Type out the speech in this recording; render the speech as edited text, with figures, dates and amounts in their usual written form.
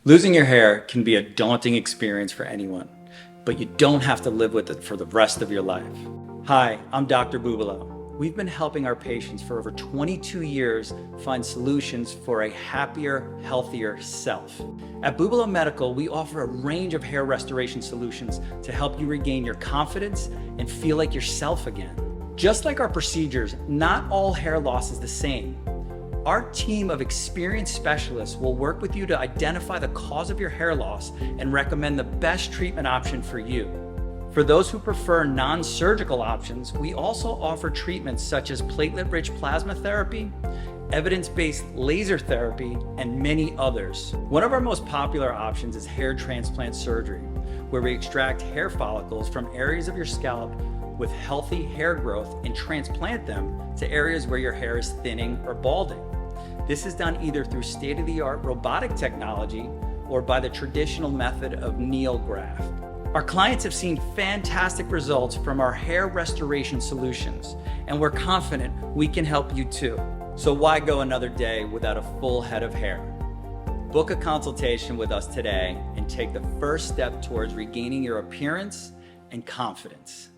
Losing your hair can be a daunting experience for anyone, but you don't have to live with it for the rest of your life. Hi, I'm Dr. Bubolo. We've been helping our patients for over 22 years find solutions for a happier, healthier self. At Bubolo Medical, we offer a range of hair restoration solutions to help you regain your confidence and feel like yourself again. Just like our procedures, not all hair loss is the same. Our team of experienced specialists will work with you to identify the cause of your hair loss and recommend the best treatment option for you. For those who prefer non-surgical options, we also offer treatments such as platelet-rich plasma therapy, evidence-based laser therapy, and many others. One of our most popular options is hair transplant surgery, where we extract hair follicles from areas of your scalp with healthy hair growth and transplant them to areas where your hair is thinning or balding. This is done either through state-of-the-art robotic technology or by the traditional method of Neograft. Our clients have seen fantastic results from our hair restoration solutions, and we're confident we can help you too. So why go another day without a full head of hair? Book a consultation with us today and take the first step towards regaining your appearance and confidence.